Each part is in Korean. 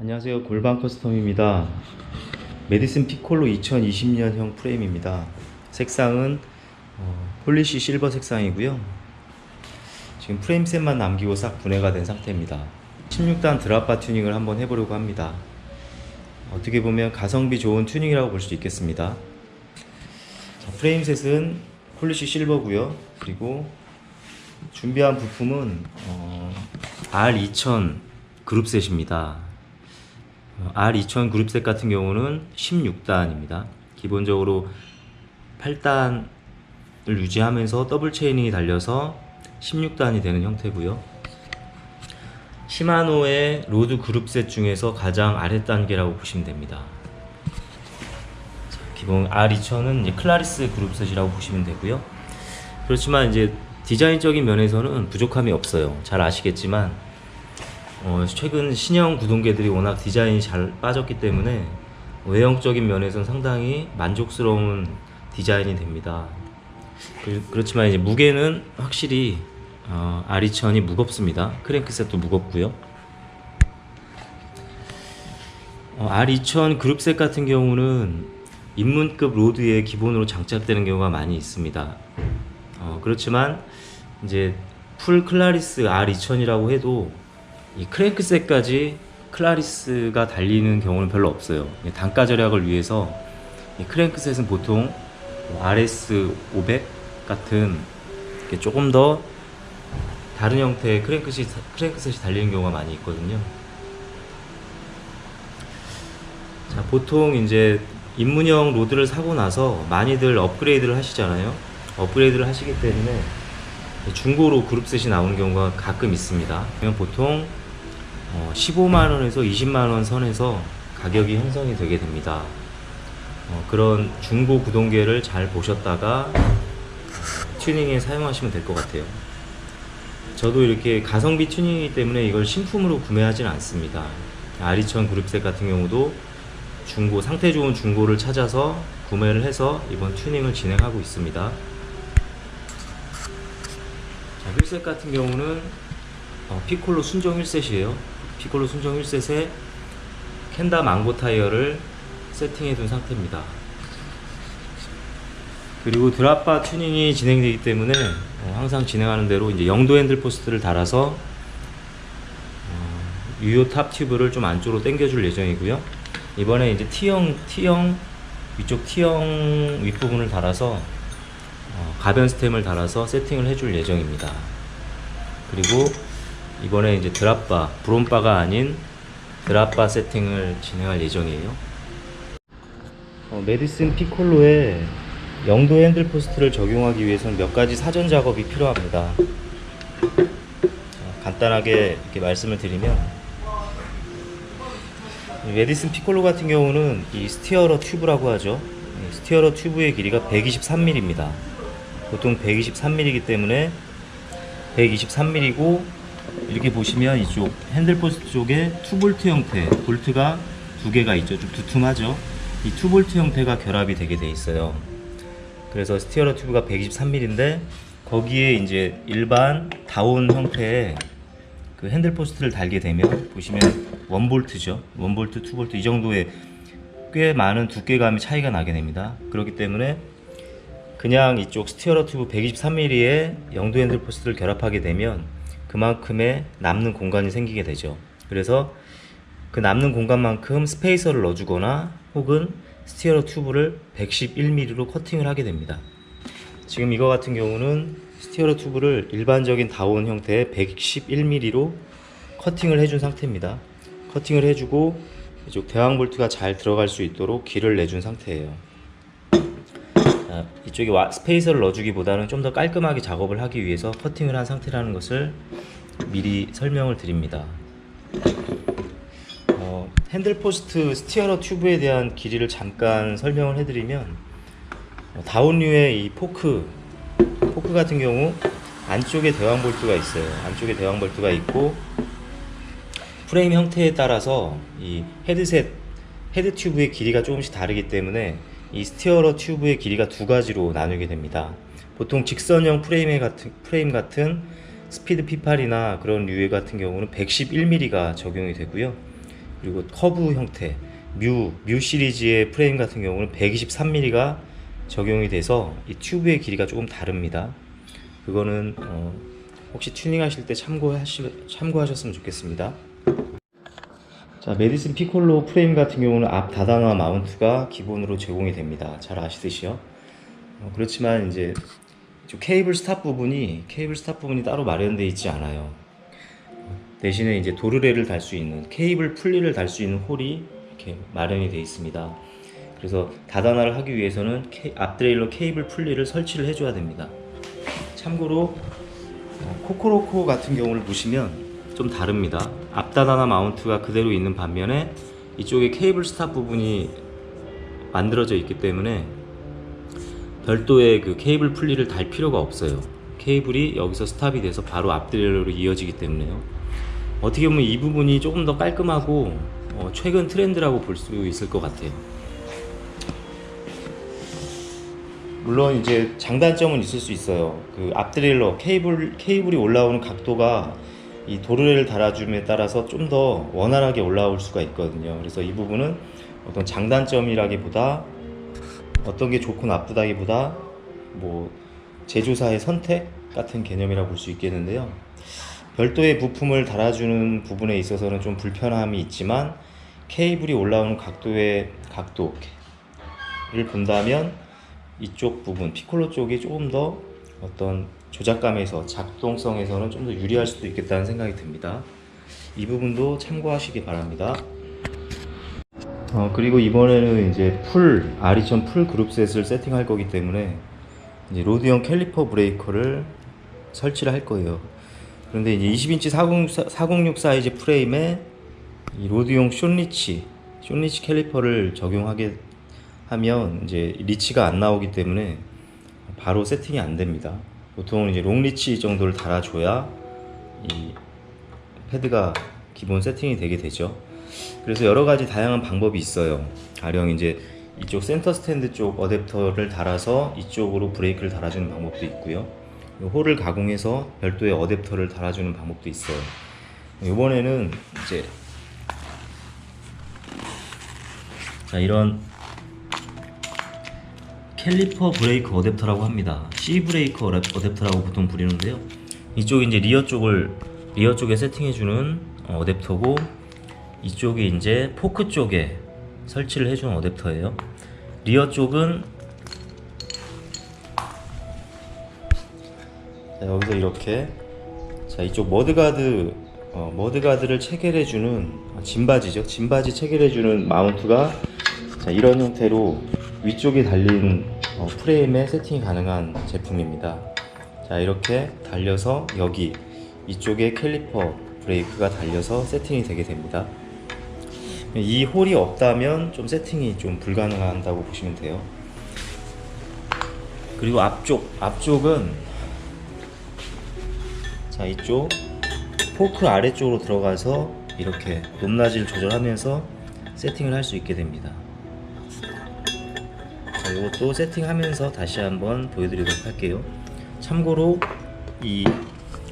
안녕하세요. 골반 커스텀입니다. 메디슨 피콜로 2020년형 프레임입니다. 색상은 폴리시 실버 색상이고요. 지금 프레임셋만 남기고 싹 분해가 된 상태입니다. 16단 드랍바 튜닝을 한번 해보려고 합니다. 어떻게 보면 가성비 좋은 튜닝이라고 볼 수 있겠습니다. 자, 프레임셋은 폴리시 실버고요. 그리고 준비한 부품은 R2000 그룹셋입니다. R2000 그룹셋 같은 경우는 16단입니다. 기본적으로 8단을 유지하면서 더블 체이닝이 달려서 16단이 되는 형태고요. 시마노의 로드 그룹셋 중에서 가장 아래 단계라고 보시면 됩니다. 자, 기본 R2000은 클라리스 그룹셋이라고 보시면 되고요. 그렇지만 이제 디자인적인 면에서는 부족함이 없어요. 잘 아시겠지만 최근 신형 구동계들이 워낙 디자인이 잘 빠졌기 때문에 외형적인 면에서는 상당히 만족스러운 디자인이 됩니다. 그렇지만 이제 무게는 확실히 R2000이 무겁습니다. 크랭크셋도 무겁고요. R2000 그룹셋 같은 경우는 입문급 로드에 기본으로 장착되는 경우가 많이 있습니다. 그렇지만 이제 풀 클라리스 R2000이라고 해도 이 크랭크셋까지 클라리스가 달리는 경우는 별로 없어요. 단가 절약을 위해서 이 크랭크셋은 보통 RS500 같은 조금 더 다른 형태의 크랭크셋이 달리는 경우가 많이 있거든요. 자, 보통 이제 입문형 로드를 사고 나서 많이들 업그레이드를 하시잖아요. 업그레이드를 하시기 때문에 중고로 그룹셋이 나오는 경우가 가끔 있습니다. 그러면 보통 15만원에서 20만원 선에서 가격이 형성이 되게 됩니다. 그런 중고 구동계를 잘 보셨다가 튜닝에 사용하시면 될 것 같아요. 저도 이렇게 가성비 튜닝이기 때문에 이걸 신품으로 구매하진 않습니다. R2000 그룹셋 같은 경우도 중고, 상태 좋은 중고를 찾아서 구매를 해서 이번 튜닝을 진행하고 있습니다. 자, 휠셋 같은 경우는 피콜로 순정 휠셋이에요. 피콜로 순정 휠셋에 켄다 망고 타이어를 세팅해 둔 상태입니다. 그리고 드랍바 튜닝이 진행되기 때문에 항상 진행하는 대로 이제 영도 핸들 포스트를 달아서 유효 탑 튜브를 좀 안쪽으로 당겨줄 예정이고요. 이번에 이제 T형 위쪽 T형 윗부분을 달아서 가변 스템을 달아서 세팅을 해줄 예정입니다. 그리고 이번에 이제 드랍바, 브롬바가 아닌 드랍바 세팅을 진행할 예정이에요. 메디슨 피콜로에 영도 핸들 포스트를 적용하기 위해서는 몇 가지 사전 작업이 필요합니다. 간단하게 이렇게 말씀을 드리면, 메디슨 피콜로 같은 경우는 이 스티어러 튜브라고 하죠. 스티어러 튜브의 길이가 123mm입니다. 보통 123mm이기 때문에 123mm고, 이렇게 보시면 이쪽 핸들 포스트 쪽에 투볼트 형태 볼트가 두 개가 있죠. 좀 두툼하죠. 이 투볼트 형태가 결합이 되게 돼 있어요. 그래서 스티어러 튜브가 123mm인데 거기에 이제 일반 다운 형태의 그 핸들 포스트를 달게 되면 보시면 원볼트죠. 원볼트, 투볼트 이 정도의 꽤 많은 두께감의 차이가 나게 됩니다. 그렇기 때문에 그냥 이쪽 스티어러 튜브 123mm의 영도 핸들 포스트를 결합하게 되면 그만큼의 남는 공간이 생기게 되죠. 그래서 그 남는 공간만큼 스페이서를 넣어주거나 혹은 스티어러 튜브를 111mm로 커팅을 하게 됩니다. 지금 이거 같은 경우는 스티어러 튜브를 일반적인 다운 형태의 111mm로 커팅을 해준 상태입니다. 커팅을 해주고 이쪽 대왕 볼트가 잘 들어갈 수 있도록 길을 내준 상태예요. 이쪽에 스페이서를 넣어주기보다는 좀 더 깔끔하게 작업을 하기 위해서 커팅을 한 상태라는 것을 미리 설명을 드립니다. 핸들 포스트 스티어러 튜브에 대한 길이를 잠깐 설명을 해드리면, 다운류의 이 포크 같은 경우 안쪽에 대왕 볼트가 있어요. 안쪽에 대왕 볼트가 있고, 프레임 형태에 따라서 이 헤드 튜브의 길이가 조금씩 다르기 때문에 이 스티어러 튜브의 길이가 두 가지로 나누게 됩니다. 보통 직선형 프레임 같은 스피드 P8이나 그런 류의 같은 경우는 111mm가 적용이 되고요. 그리고 커브 형태 뮤 시리즈의 프레임 같은 경우는 123mm가 적용이 돼서 이 튜브의 길이가 조금 다릅니다. 그거는 혹시 튜닝하실 때 참고하셨으면 좋겠습니다. 자, 메디슨 피콜로 프레임 같은 경우는 앞 다단화 마운트가 기본으로 제공이 됩니다. 잘 아시듯이요. 그렇지만 이제 케이블 스탑 부분이 따로 마련되어 있지 않아요. 대신에 이제 도르래를 달 수 있는 케이블 풀리를 달 수 있는 홀이 이렇게 마련이 되어 있습니다. 그래서 다단화를 하기 위해서는 앞 드레일러 케이블 풀리를 설치를 해줘야 됩니다. 참고로 코코로코 같은 경우를 보시면 좀 다릅니다. 앞다단화 마운트가 그대로 있는 반면에 이쪽에 케이블 스탑 부분이 만들어져 있기 때문에 별도의 그 케이블 풀리를 달 필요가 없어요. 케이블이 여기서 스탑이 돼서 바로 앞 드레일러로 이어지기 때문에요. 어떻게 보면 이 부분이 조금 더 깔끔하고 최근 트렌드라고 볼 수 있을 것 같아요. 물론 이제 장단점은 있을 수 있어요. 그 앞드레일러 케이블이 올라오는 각도가 이 도르래를 달아줌에 따라서 좀 더 원활하게 올라올 수가 있거든요. 그래서 이 부분은 어떤 장단점이라기보다 어떤 게 좋고 나쁘다기보다 뭐 제조사의 선택 같은 개념이라고 볼 수 있겠는데요. 별도의 부품을 달아주는 부분에 있어서는 좀 불편함이 있지만 케이블이 올라오는 각도를 본다면 이쪽 부분 피콜로 쪽이 조금 더 어떤 조작감에서 작동성에서는 좀 더 유리할 수도 있겠다는 생각이 듭니다. 이 부분도 참고하시기 바랍니다. 그리고 이번에는 이제 R2000 풀 그룹셋을 세팅할 거기 때문에 이제 로드형 캘리퍼 브레이커를 설치를 할 거예요. 그런데 이제 20인치 406 사이즈 프레임에 이 로드용 쇼리치 캘리퍼를 적용하게 하면 이제 리치가 안 나오기 때문에 바로 세팅이 안 됩니다. 보통은 이제 롱리치 정도를 달아줘야 이 패드가 기본 세팅이 되게 되죠. 그래서 여러 가지 다양한 방법이 있어요. 가령 이제 이쪽 센터 스탠드 쪽 어댑터를 달아서 이쪽으로 브레이크를 달아주는 방법도 있고요. 홀을 가공해서 별도의 어댑터를 달아주는 방법도 있어요. 이번에는 이제 이런 캘리퍼 브레이크 어댑터라고 합니다. C 브레이크 어댑터라고 보통 부르는데요. 이쪽이 이제 리어 쪽에 세팅해주는 어댑터고, 이쪽이 이제 포크 쪽에 설치를 해주는 어댑터예요. 리어 쪽은 여기서 이렇게 이쪽 머드가드를 체결해주는 짐바지죠. 짐바지 체결해주는 마운트가 이런 형태로 위쪽에 달린 프레임에 세팅이 가능한 제품입니다. 이렇게 달려서 여기 이쪽에 캘리퍼 브레이크가 달려서 세팅이 되게 됩니다. 이 홀이 없다면 좀 세팅이 좀 불가능하다고 보시면 돼요. 그리고 앞쪽은 이쪽 포크 아래쪽으로 들어가서 이렇게 높낮이를 조절하면서 세팅을 할 수 있게 됩니다. 이것도 세팅하면서 다시 한번 보여드리도록 할게요. 참고로 이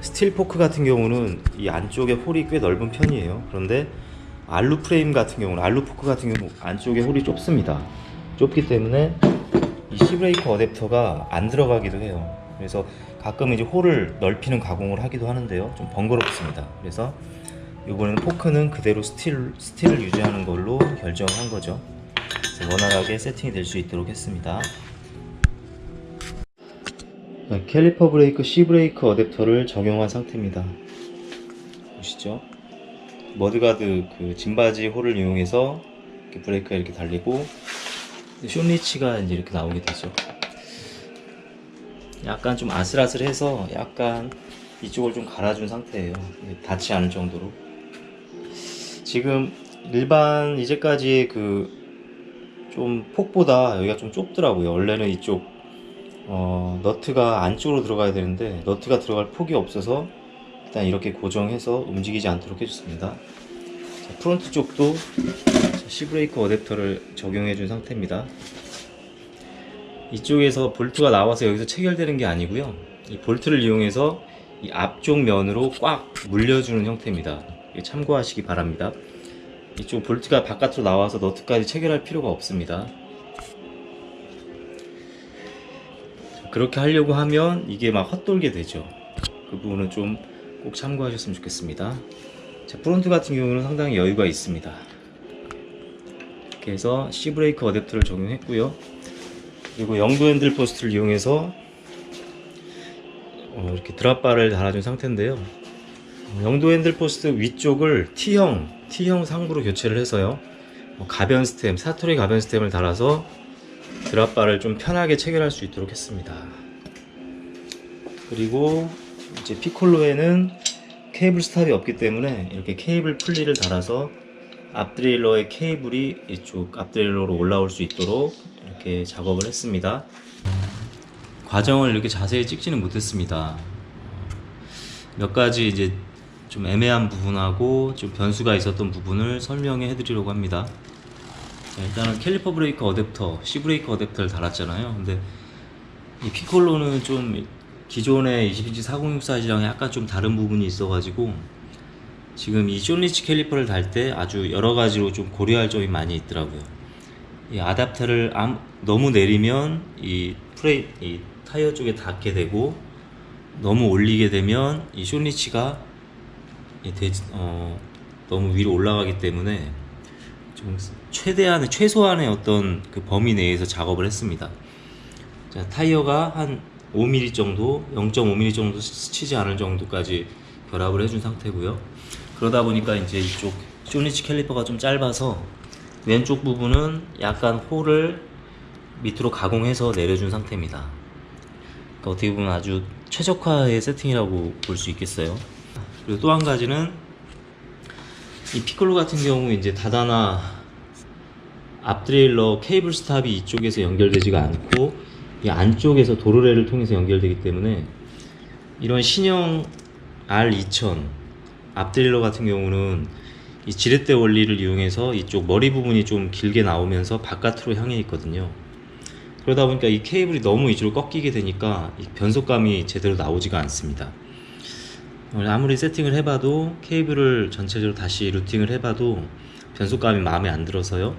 스틸 포크 같은 경우는 이 안쪽에 홀이 꽤 넓은 편이에요. 그런데 알루 포크 같은 경우 안쪽에 홀이 좁습니다. 좁기 때문에 이 C브레이크 어댑터가 안 들어가기도 해요. 그래서 가끔 이제 홀을 넓히는 가공을 하기도 하는데요, 좀 번거롭습니다. 그래서 이번에는 포크는 그대로 스틸을 유지하는 걸로 결정한 거죠. 원활하게 세팅이 될 수 있도록 했습니다. 캘리퍼 브레이크 C브레이크 어댑터를 적용한 상태입니다. 보시죠. 머드가드 그 짐바지 홀을 이용해서 이렇게 브레이크가 이렇게 달리고 쇼리치가 이제 이렇게 나오게 되죠. 약간 좀 아슬아슬해서 약간 이쪽을 좀 갈아준 상태예요. 닿지 않을 정도로. 지금 일반 이제까지의 그 좀 폭보다 여기가 좀 좁더라고요. 원래는 이쪽 너트가 안쪽으로 들어가야 되는데 너트가 들어갈 폭이 없어서 일단 이렇게 고정해서 움직이지 않도록 해줬습니다. 프론트 쪽도 C브레이크 어댑터를 적용해 준 상태입니다. 이쪽에서 볼트가 나와서 여기서 체결되는 게 아니고요, 이 볼트를 이용해서 이 앞쪽 면으로 꽉 물려주는 형태입니다. 참고하시기 바랍니다. 이쪽 볼트가 바깥으로 나와서 너트까지 체결할 필요가 없습니다. 그렇게 하려고 하면 이게 막 헛돌게 되죠. 그 부분은 좀 꼭 참고하셨으면 좋겠습니다. 자, 프론트 같은 경우는 상당히 여유가 있습니다. 이렇게 해서 C브레이크 어댑터를 적용했고요. 그리고 영도 핸들 포스트를 이용해서 이렇게 드랍바를 달아준 상태인데요. 영도 핸들 포스트 위쪽을 T형 상부로 교체를 해서요, 가변 스템, 사토리 가변 스템을 달아서 드랍바를 좀 편하게 체결할 수 있도록 했습니다. 그리고 이제 피콜로에는 케이블 스탑이 없기 때문에 이렇게 케이블 풀리를 달아서 앞드레일러의 케이블이 이쪽 앞드레일러로 올라올 수 있도록 이렇게 작업을 했습니다. 과정을 이렇게 자세히 찍지는 못했습니다. 몇 가지 이제 좀 애매한 부분하고 좀 변수가 있었던 부분을 설명해 드리려고 합니다. 자, 일단은 캘리퍼 브레이크 어댑터, C 브레이크 어댑터를 달았잖아요. 근데 이 피콜로는 좀 기존의 20인치 406 사이즈랑 약간 좀 다른 부분이 있어가지고 지금 이 쇼니치 캘리퍼를 달 때 아주 여러가지로 좀 고려할 점이 많이 있더라고요. 이 아답터를 너무 내리면 이 타이어 쪽에 닿게 되고, 너무 올리게 되면 이 쇼니치가 너무 위로 올라가기 때문에 좀 최소한의 어떤 그 범위 내에서 작업을 했습니다. 자, 타이어가 한 5mm 정도, 0.5mm 정도 스치지 않을 정도까지 결합을 해준 상태고요. 그러다 보니까 이제 이쪽 쇼니치 캘리퍼가 좀 짧아서 왼쪽 부분은 약간 홀을 밑으로 가공해서 내려준 상태입니다. 그러니까 어떻게 보면 아주 최적화의 세팅이라고 볼 수 있겠어요. 그리고 또 한 가지는 이 피콜로 같은 경우 이제 다다나 앞드레일러 케이블 스탑이 이쪽에서 연결되지가 않고 이 안쪽에서 도르래를 통해서 연결되기 때문에 이런 신형 R2000 앞드레일러 같은 경우는 이 지렛대 원리를 이용해서 이쪽 머리 부분이 좀 길게 나오면서 바깥으로 향해 있거든요. 그러다 보니까 이 케이블이 너무 이쪽으로 꺾이게 되니까 이 변속감이 제대로 나오지가 않습니다. 아무리 세팅을 해봐도, 케이블을 전체적으로 다시 루팅을 해봐도 변속감이 마음에 안 들어서요,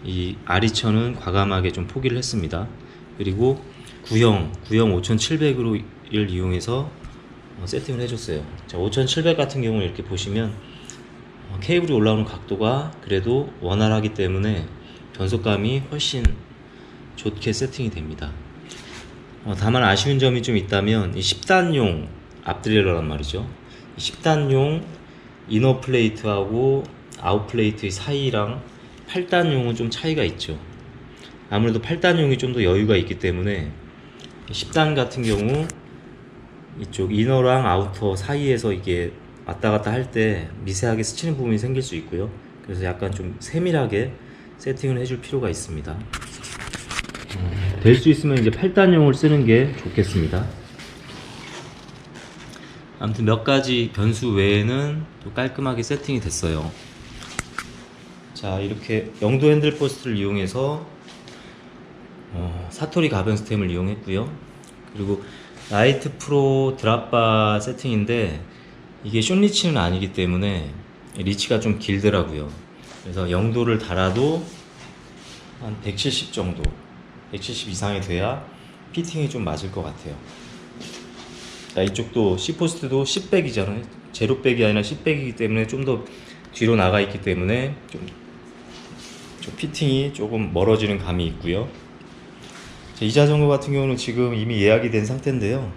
이 R2000은 과감하게 좀 포기를 했습니다. 그리고 구형 5700을 이용해서 세팅을 해줬어요. 자, 5700 같은 경우는 이렇게 보시면 케이블이 올라오는 각도가 그래도 원활하기 때문에 변속감이 훨씬 좋게 세팅이 됩니다. 다만 아쉬운 점이 좀 있다면 이 10단용 앞드레일러란 말이죠. 10단용 이너 플레이트하고 아웃 플레이트 사이랑 8단용은 좀 차이가 있죠. 아무래도 8단용이 좀 더 여유가 있기 때문에 10단 같은 경우 이쪽 이너랑 아우터 사이에서 이게 왔다 갔다 할 때 미세하게 스치는 부분이 생길 수 있고요. 그래서 약간 좀 세밀하게 세팅을 해줄 필요가 있습니다. 될 수 있으면 이제 8단용을 쓰는 게 좋겠습니다. 아무튼 몇 가지 변수 외에는 또 깔끔하게 세팅이 됐어요. 자, 이렇게 영도 핸들 포스트를 이용해서 사토리 가변 스템을 이용했고요. 그리고 라이트 프로 드랍바 세팅인데 이게 숏리치는 아니기 때문에 리치가 좀 길더라고요. 그래서 영도를 달아도 한 170 정도, 170 이상이 돼야 피팅이 좀 맞을 것 같아요. 자, 이쪽도 C포스트도 10백이잖아요. 제로백이 아니라 10백이기 때문에 좀 더 뒤로 나가 있기 때문에 좀 피팅이 조금 멀어지는 감이 있고요. 자, 이 자전거 같은 경우는 지금 이미 예약이 된 상태인데요.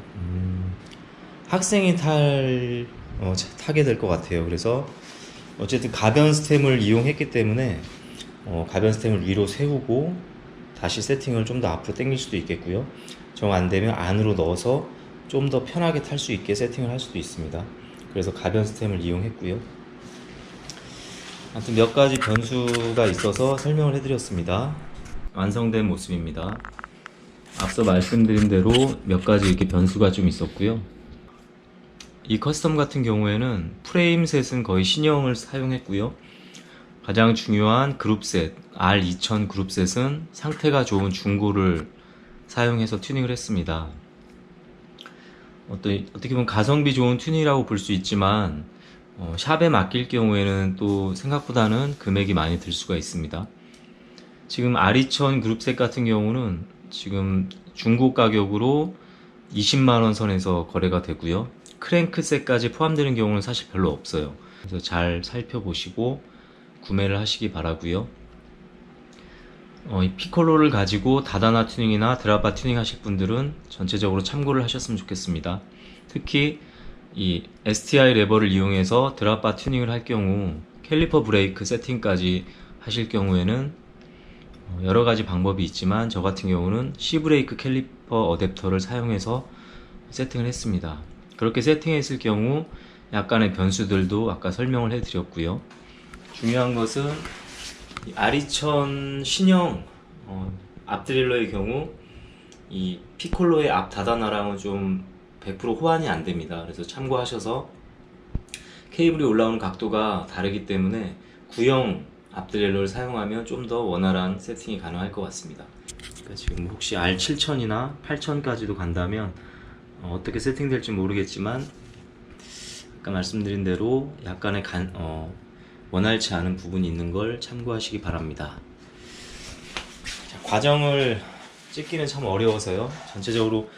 학생이 타게 될 것 같아요. 그래서 어쨌든 가변 스템을 이용했기 때문에 가변 스템을 위로 세우고 다시 세팅을 좀 더 앞으로 당길 수도 있겠고요. 정 안되면 안으로 넣어서 좀 더 편하게 탈 수 있게 세팅을 할 수도 있습니다. 그래서 가변 스템을 이용했고요. 아무튼 몇 가지 변수가 있어서 설명을 해드렸습니다. 완성된 모습입니다. 앞서 말씀드린 대로 몇 가지 이렇게 변수가 좀 있었고요. 이 커스텀 같은 경우에는 프레임 셋은 거의 신형을 사용했고요. 가장 중요한 그룹셋, R2000 그룹셋은 상태가 좋은 중고를 사용해서 튜닝을 했습니다. 어떻게 보면 가성비 좋은 튜닝이라고 볼 수 있지만 샵에 맡길 경우에는 또 생각보다는 금액이 많이 들 수가 있습니다. 지금 아리천 그룹셋 같은 경우는 지금 중고 가격으로 20만원 선에서 거래가 되고요. 크랭크셋까지 포함되는 경우는 사실 별로 없어요. 그래서 잘 살펴보시고 구매를 하시기 바라고요. 이 피콜로를 가지고 다다나 튜닝이나 드라바 튜닝 하실 분들은 전체적으로 참고를 하셨으면 좋겠습니다. 특히 이 STI 레버를 이용해서 드라바 튜닝을 할 경우 캘리퍼 브레이크 세팅까지 하실 경우에는 여러가지 방법이 있지만 저 같은 경우는 C브레이크 캘리퍼 어댑터를 사용해서 세팅을 했습니다. 그렇게 세팅했을 경우 약간의 변수들도 아까 설명을 해드렸고요. 중요한 것은 아리천 신형 앞드릴러의 경우 이 피콜로의 앞 다다나랑은 좀 100% 호환이 안 됩니다. 그래서 참고하셔서 케이블이 올라오는 각도가 다르기 때문에 구형 앞드릴러를 사용하면 좀 더 원활한 세팅이 가능할 것 같습니다. 그러니까 지금 혹시 R7000이나 8000까지도 간다면 어떻게 세팅될지 모르겠지만 아까 말씀드린 대로 약간의 원활치 않은 부분이 있는 걸 참고하시기 바랍니다. 자, 과정을 찍기는 참 어려워서요. 전체적으로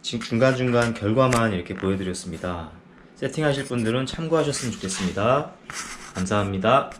지금 중간중간 결과만 이렇게 보여드렸습니다. 세팅하실 분들은 참고하셨으면 좋겠습니다. 감사합니다.